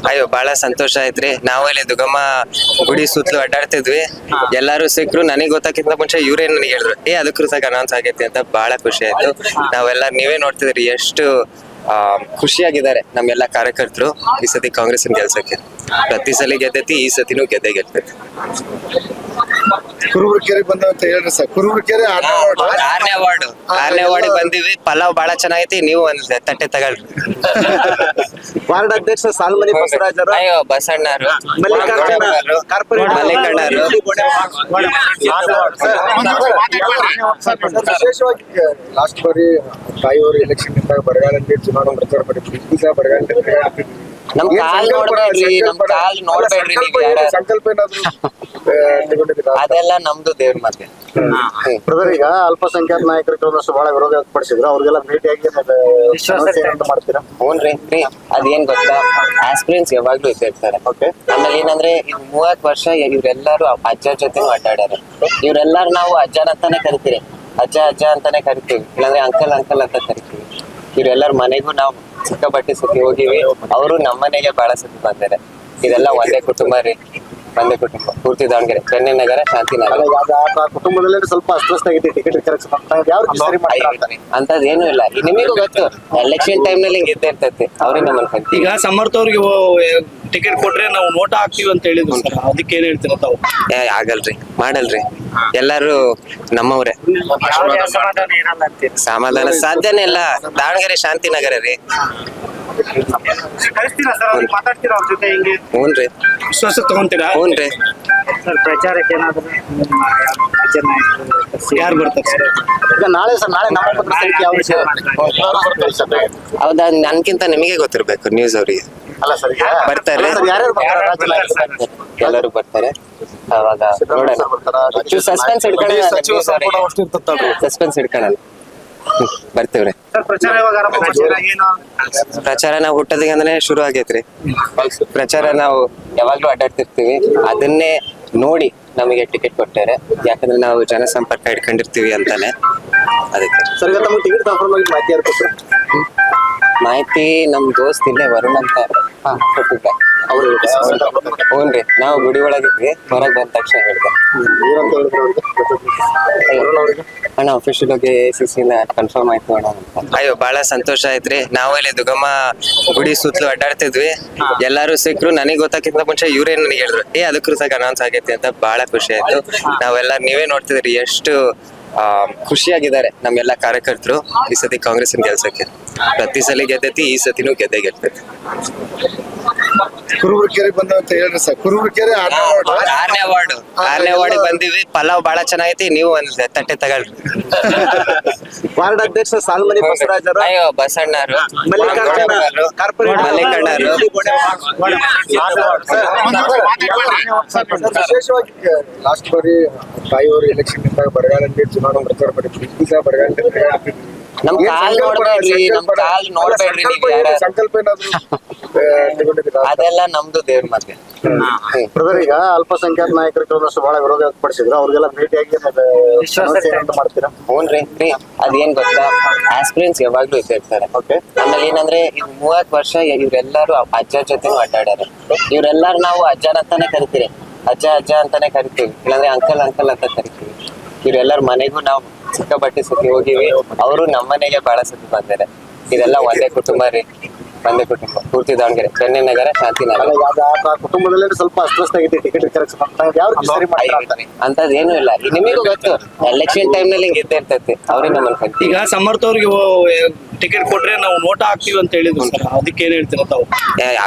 ಅಯ್ಯೋ ಬಹಳ ಸಂತೋಷ ಆಯ್ತ್ರಿ. ನಾವು ಇಲ್ಲಿ ದುಗಮ್ಮ ಗುಡಿ ಸುತ್ತಲೂ ಅಡ್ಡಾಡ್ತಿದ್ವಿ. ಎಲ್ಲಾರು ಸಿಕ್ರು. ನನಗೆ ಗೊತ್ತಾಕಿಂತ ಮುಂಚೆ ಇವ್ರೇ ನನಗೆ ಹೇಳಿದ್ರು, ಅದಕ್ಕೂ ಅನೌನ್ಸ್ ಆಗೈತಿ ಅಂತ. ಬಹಳ ಖುಷಿ ಆಯ್ತು. ನಾವೆಲ್ಲ ನೀವೇ ನೋಡ್ತಿದ್ರಿ ಎಷ್ಟು ಖುಷಿಯಾಗಿದ್ದಾರೆ ನಮ್ಮೆಲ್ಲ ಕಾರ್ಯಕರ್ತರು. ಈ ಸತಿ ಕಾಂಗ್ರೆಸ್ ಗೆಲ್ಸಕ್ಕೆ ಪ್ರತಿ ಸಲ ಗೆದ್ದೈತಿ, ಈ ಸತಿನೂ ಗೆದ್ದೈತಿ. ಕುರುಬರಕೆರೆ ಬಂದ ಅಂತ ಹೇಳ್ರಿ ಸರ್. ಕುರುಬರಕೆರೆ 6ನೇ ವಾರ್ಡ್ ಬಂದಿವಿ. ಪಲಾವ್ ಬಹಳ ಚೆನ್ನಾಗೈತಿ. ನೀವು ಒಂದ್ ತಟ್ಟೆ ತಗೊಳ್ರಿ. ವಾರ್ಡ್ ಅಧ್ಯಕ್ಷ ಸಾಲ್ಮನಿ ಬಸವರಾಜರು, ಅಯ್ಯೋ ಬಸಣ್ಣರು, ಮಲ್ಲಿಕಾರ್ಜುನರು, ಮಲ್ಲಿಕಣ್ಣರು. ವಿಶೇಷವಾಗಿ ಲಾಸ್ಟ್ ಬಾರಿ ತಾಯಿಯವರು ಎಲೆಕ್ಷನ್ ಇದ್ದಾಗ ಬರಗಾಲಕ್ಕೆ ಚುನಾವಣಾ ಪ್ರಚಾರ ಮಾಡಿದ್ರು. ಬರಗಾಲ ನಮ್ ಕಾಲ್ ನೋಡ್ಬೇಡ್ರಿ, ನಮ್ ಕಾಲ್ ನೋಡ್ಬೇಡ್ರಿ. ಸಂಕಲ್ಪ ಏನಾದ್ರು ಅದೆಲ್ಲ ನಮ್ದು ದೇವ್ರ ಮತ್ತೆ. ಬ್ರದರ್, ಈಗ ಅಲ್ಪಸಂಖ್ಯಾತ ನಾಯಕರು ಕೆಲವೊಂದಷ್ಟು ಬಹಳ ವಿರೋಧ ವ್ಯಕ್ತಪಡಿಸಿದ್ರು. ಅವ್ರಿಗೆಲ್ಲ ಭೇಟಿಯಾಗಿ ಮಾಡ್ತೀರಾ? ಹ್ಞೂನ್ರಿ. ಅದೇನ್ ಗೊತ್ತಾ, ಆಸ್ಪಿರೆನ್ಸ್ ಯಾವಾಗ್ಲೂ ಇರ್ತಾರೆ. ಆಮೇಲೆ ಏನಂದ್ರೆ ಈಗ 30 ವರ್ಷ ಇವ್ರೆಲ್ಲಾರು ಅಜ್ಜ ಜೊತೆನೂ ಅಡ್ಡಾಡ್ಯಾರ. ಇವ್ರೆಲ್ಲಾರು ನಾವು ಅಜ್ಜನ ಅಂತಾನೆ ಕರಿತೀವಿ, ಅಜ್ಜ ಅಂತಾನೆ ಕರಿತೀವಿ, ಇಲ್ಲಾಂದ್ರೆ ಅಂಕಲ್ ಅಂತ ಕರಿತೀವಿ. ಇವ್ರೆಲ್ಲಾರ ಮನೆಗೂ ನಾವು ಸಿಕ್ಕಾಪಟ್ಟೆ ಸತಿ ಹೋಗಿವಿ. ಅವರು ನಮ್ಮ ಮನೆಗೆ ಬಹಳ ಸತಿ ಬಂದಾರೆ. ಇದೆಲ್ಲ ಒಂದೇ ಕುಟುಂಬ ರೀ, ಒಂದೇ ಕುಟುಂಬ. ಪೂರ್ತಿ ದಾವಣಗೆರೆ, ಚೆನ್ನೈ ನಗರ, ಶಾಂತಿನಗರ. ಕುಟುಂಬದಲ್ಲಿ ಸ್ವಲ್ಪ ಅಸ್ವಸ್ಥ ಆಗಿದೆ ಟಿಕೆಟ್ ಅಂತದ್ ಏನು ಇಲ್ಲ. ನಿಮಗೂ ಗೊತ್ತು, ಎಲೆಕ್ಷನ್ ಟೈಮ್ ನಲ್ಲಿ ಹಿಂಗೆ ಇದ್ದೇ ಇರ್ತೈತಿ. ಅವ್ರಿಗೆ ನಮ್ಮಲ್ಲಿ ಕಲ್ತಿ. ಈಗ ಸಮರ್ಥ ಅವ್ರಿಗೆ ಟಿಕೆಟ್ ಕೊಟ್ರೆ ನಾವು ನೋಟ ಹಾಕ್ತಿವಿ ಅಂತ ಹೇಳಿದ್ರು ಸರ್, ಅದಕ್ಕೆ ಏನ್ ಹೇಳ್ತೀರ ತಾವು? ಆಗಲ್ರಿ, ಮಾಡಲ್ರಿ. ಎಲ್ಲಾರು ನಮ್ಮವ್ರೆ. ಸಮಾಧಾನ ಸಾಧ್ಯನೇ ಇಲ್ಲ. ದಾವಣಗೆರೆ ಶಾಂತಿನಗರ ರೀ. ಹ್ಞೂನ್ರಿ. ವಿಶ್ವಾಸ ತಗೊಂತೀರಾ? ಹ್ಞೂನ್ರಿ. ಪ್ರಚಾರಕ್ಕೆ ಏನಾದ್ರು ಯಾರು ಬರ್ತಾರೆ ಸರ್? ಈಗ ನಾಳೆ ನಾಮಪತ್ರ ಸಲ್ಲಿಕೆ ಯಾವ ವಿಷಯ? ಹೌದಾ, ನನ್ಕಿಂತ ನಿಮಗೆ ಗೊತ್ತಿರ್ಬೇಕು, ನ್ಯೂಸ್ ಅವ್ರಿಗೆ. ಅಲ್ಲ ಸರ್, ಬರ್ತಾರೆ, ಎಲ್ಲರೂ ಬರ್ತಾರೆ. ಅವಾಗ ನೋಡೋಣ. ಸಸ್ಪೆನ್ಸ್ ಇಡ್ಕೊಳ್ಳೋಣ. ಬರ್ತೀವ್ರಿ. ಪ್ರಚಾರ ನಾವು ಹುಟ್ಟೋದಿಗಂದ್ರೆ ಶುರು ಆಗೈತ್ರಿ. ಪ್ರಚಾರ ನಾವು ಯಾವಾಗ್ಲೂ ಅಡ್ಡಾಡ್ತಿರ್ತೀವಿ. ಅದನ್ನೇ ನೋಡಿ ನಮಗೆ ಟಿಕೆಟ್ ಕೊಟ್ಟಾರೆ. ಯಾಕಂದ್ರೆ ನಾವು ಜನಸಂಪರ್ಕ ಇಟ್ಕೊಂಡಿರ್ತೀವಿ ಅಂತಾನೆ. ಅದಕ್ಕೆ ಸರ್, ನಮಗೆ ಟಿಕೆಟ್ ಕನ್ಫರ್ಮ್ ಆಗಿ ಮಾಹಿತಿ ಯಾರು ಕೊಟ್ಟರು? ಮಾಹಿತಿ ನಮ್ ದೋಸ್ತ್ ಇಲ್ಲೇ ವರುಣ್ ಅಂತ ಕೊಟ್ಟಿದ್ದ. ಹ್ಞೂನ್ರಿ. ನಾವು ಗುಡಿ ಒಳಗಿದ್ವಿ, ಹೊರಗೆ ಬಂದ ತಕ್ಷಣ ಹೇಳ್ದೆ. ಅಣ್ಣ ಅಫಿಷಿಯಲ್ ಆಗಿ ACC ಕನ್ಫರ್ಮ್ ಆಯ್ತು ಅಣ್ಣ ಅಂತ. ಅಯ್ಯೋ ಬಹಳ ಸಂತೋಷ ಆಯ್ತ್ರಿ. ನಾವು ಇಲ್ಲಿ ದುಗಮ್ಮ ಗುಡಿ ಸುತ್ತಲೂ ಅಡ್ಡಾಡ್ತಿದ್ವಿ. ಎಲ್ಲಾರು ಸಿಕ್ರು. ನನಗೆ ಗೊತ್ತಾಕಿಂತ ಮುಂಚೆ ಇವ್ರೇ ನನಗೆ ಹೇಳಿದ್ರು, ಅದಕ್ಕೂ ಅನೌನ್ಸ್ ಆಗೈತಿ ಅಂತ. ಬಹಳ ಖುಷಿ ಆಯ್ತು. ನಾವೆಲ್ಲ ನೀವೇ ನೋಡ್ತಿದ್ರಿ ಎಷ್ಟು ಖುಷಿಯಾಗಿದ್ದಾರೆ ನಮ್ಮೆಲ್ಲ ಕಾರ್ಯಕರ್ತರು. ಈ ಸತಿ ಕಾಂಗ್ರೆಸ್ ಗೆಲ್ಸಕ್ಕೆ ಪ್ರತಿ ಸಲ ಗೆದ್ದೈತಿ, ಈ ಸತಿನೂ ಗೆದ್ದೈತಿ. ಕುರುಬರಕೆರೆ ಬಂದ ಅಂತ ಹೇಳ್ರಿ ಸರ್. ಕುರುಬರಕೆರೆ 6ನೇ ವಾರ್ಡ್ ಬಂದಿವಿ. ಪಲಾವ್ ಬಹಳ ಚೆನ್ನಾಗೈತಿ. ನೀವು ಒಂದ್ ತಟ್ಟೆ ತಗೊಳ್ರಿ. ವಾರ್ಡ್ ಅಧ್ಯಕ್ಷ ಸಾಲ್ಮನಿ ಬಸವರಾಜರು, ಅಯ್ಯೋ ಬಸಣ್ಣರು, ಮಲ್ಲಿಕಾರ್ಜುನರು, ಮಲ್ಲಿಕಣ್ಣರು. ವಿಶೇಷವಾಗಿ ಲಾಸ್ಟ್ ಬಾರಿ ತಾಯಿಯವರು ಎಲೆಕ್ಷನ್ ಇದ್ದಾಗ ಬರಗಾಲಕ್ಕೆ ಚುನಾವಣಾ ಪ್ರಚಾರ ಮಾಡಿದ್ರು. ಬರಗಾಲ ನಮ್ ಕಾಲ್ ನೋಡ್ಬೇಡ್ರಿ, ನಮ್ ಕಾಲ್ ನೋಡ್ಬೇಡ್ರಿ. ಸಂಕಲ್ಪ ಏನಾದ್ರು ಅದೆಲ್ಲ ನಮ್ದು ದೇವ್ರ ಮತ್ತೆ. ಬ್ರದರ್, ಈಗ ಅಲ್ಪಸಂಖ್ಯಾತ ನಾಯಕರು ಕೆಲವೊಂದಷ್ಟು ಬಹಳ ವಿರೋಧ ವ್ಯಕ್ತಪಡಿಸಿದ್ರು. ಅವ್ರಿಗೆಲ್ಲ ಭೇಟಿಯಾಗಿ ಮಾಡ್ತೀರಾ? ಹ್ಞೂನ್ರಿ. ಅದೇನ್ ಗೊತ್ತಾ, ಆಸ್ಪಿರೆನ್ಸ್ ಯಾವಾಗ್ಲೂ ಇರ್ತಾರೆ. ಆಮೇಲೆ ಏನಂದ್ರೆ ಈಗ 30 ವರ್ಷ ಇವ್ರೆಲ್ಲಾರು ಅಜ್ಜ ಜೊತೆನೂ ಅಡ್ಡಾಡ್ಯಾರ. ಇವ್ರೆಲ್ಲಾರು ನಾವು ಅಜ್ಜನ ಅಂತಾನೆ ಕರಿತೀವಿ, ಅಜ್ಜ ಅಂತಾನೆ ಕರಿತೀವಿ, ಇಲ್ಲಾಂದ್ರೆ ಅಂಕಲ್ ಅಂತ ಕರಿತೀವಿ. ಇವ್ರೆಲ್ಲಾರ ಮನೆಗೂ ನಾವು ಸಿಕ್ಕಾಪಟ್ಟೆ ಸತಿ ಹೋಗಿವಿ. ಅವರು ನಮ್ಮ ಮನೆಗೆ ಬಹಳ ಸತಿ ಬಂದಾರೆ. ಇದೆಲ್ಲ ಒಂದೇ ಕುಟುಂಬ ರೀ, ಒಂದೇ ಕುಟುಂಬ. ಪೂರ್ತಿ ದಾವಣಗೆರೆ, ಚೆನ್ನೈ ನಗರ, ಶಾಂತಿನಗರ. ಕುಟುಂಬದಲ್ಲಿ ಸ್ವಲ್ಪ ಅಸ್ವಸ್ಥ ಆಗಿದೆ ಟಿಕೆಟ್ ಅಂತದ್ ಏನು ಇಲ್ಲ. ನಿಮಗೂ ಗೊತ್ತು, ಎಲೆಕ್ಷನ್ ಟೈಮ್ ನಲ್ಲಿ ಹಿಂಗೆ ಇದ್ದೇ ಇರ್ತೈತಿ. ಅವ್ರಿಗೆ ನಮ್ಮಲ್ಲಿ ಕಲ್ತಿ. ಈಗ ಸಮರ್ಥ ಅವ್ರಿಗೆ ಟಿಕೆಟ್ ಕೊಟ್ರೆ ನಾವು ನೋಟ ಹಾಕ್ತಿವಿ ಅಂತ ಹೇಳಿದ್ರು ಸರ್, ಅದಕ್ಕೆ ಏನ್ ಹೇಳ್ತೀರ ತಾವು?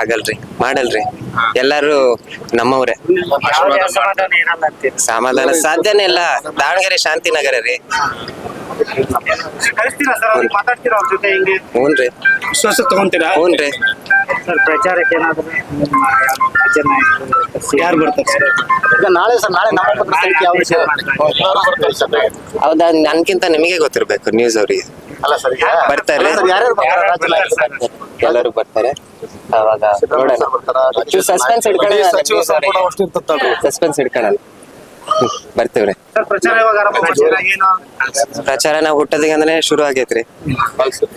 ಆಗಲ್ರಿ, ಮಾಡಲ್ರಿ. ಎಲ್ಲಾರು ನಮ್ಮವ್ರೆ. ಸಮಾಧಾನ ಸಾಧ್ಯನೇ ಇಲ್ಲ. ದಾವಣಗೆರೆ ಶಾಂತಿನಗರ ರೀ. ಹ್ಞೂನ್ರಿ. ವಿಶ್ವಾಸ ತಗೊಂತೀರಾ? ಹ್ಞೂನ್ರಿ. ಪ್ರಚಾರಕ್ಕೆ ಏನಾದ್ರು ಯಾರು ಬರ್ತಾರೆ ಸರ್? ಈಗ ನಾಳೆ ನಾಮಪತ್ರ ಸಲ್ಲಿಕೆ ಯಾವ ವಿಷಯ? ಹೌದಾ, ನನ್ಕಿಂತ ನಿಮಗೆ ಗೊತ್ತಿರ್ಬೇಕು, ನ್ಯೂಸ್ ಅವ್ರಿಗೆ. ಅಲ್ಲ ಸರ್, ಬರ್ತಾರೆ, ಎಲ್ಲರೂ ಬರ್ತಾರೆ. ಅವಾಗ ನೋಡೋಣ. ಸಸ್ಪೆನ್ಸ್ ಇಡ್ಕೊಳ್ಳೋಣ. ಬರ್ತೀವ್ರಿ. ಪ್ರಚಾರ ನಾವು ಹುಟ್ಟೋದಿಗಂದ್ರೆ ಶುರು ಆಗೈತ್ರಿ.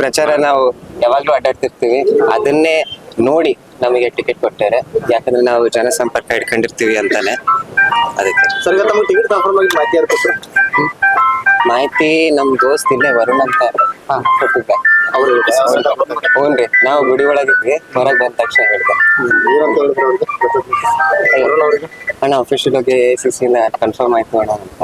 ಪ್ರಚಾರ ನಾವು ಯಾವಾಗ್ಲೂ ಅಡ್ಡಾಡ್ತಿರ್ತೀವಿ. ಅದನ್ನೇ ನೋಡಿ ನಮಗೆ ಟಿಕೆಟ್ ಕೊಟ್ಟಾರೆ. ಯಾಕಂದ್ರೆ ನಾವು ಜನಸಂಪರ್ಕ ಇಟ್ಕೊಂಡಿರ್ತೀವಿ ಅಂತಾನೆ ಅದಕ್ಕೆ. ಸರ್ ಈಗ ತಮಗೆ ಟಿಕೆಟ್ ಕನ್ಫರ್ಮ್ ಆಗಿ ಮಾಹಿತಿ ಯಾರು ಕೊಟ್ಟರು? ಮಾಹಿತಿ ನಮ್ ದೋಸ್ತ್ ಇಲ್ಲೇ ವರುಣ್ ಅಂತ ಕೊಟ್ಟಿದ್ದ. ಅವ್ರು ಹ್ಞೂನ್ರಿ, ನಾವು ಗುಡಿ ಒಳಗಿದ್ವಿ, ಹೊರಗೆ ಬಂದ ತಕ್ಷಣ ಹೇಳ್ದೆ. ಏನಂತ ಹೇಳಿದ್ರು ಅವ್ರಿಗೆ? ಅಣ್ಣ ಅಫಿಷಿಯಲ್ ಆಗಿ ACC ಕನ್ಫರ್ಮ್ ಆಯ್ತು ಅಣ್ಣ ಅಂತ.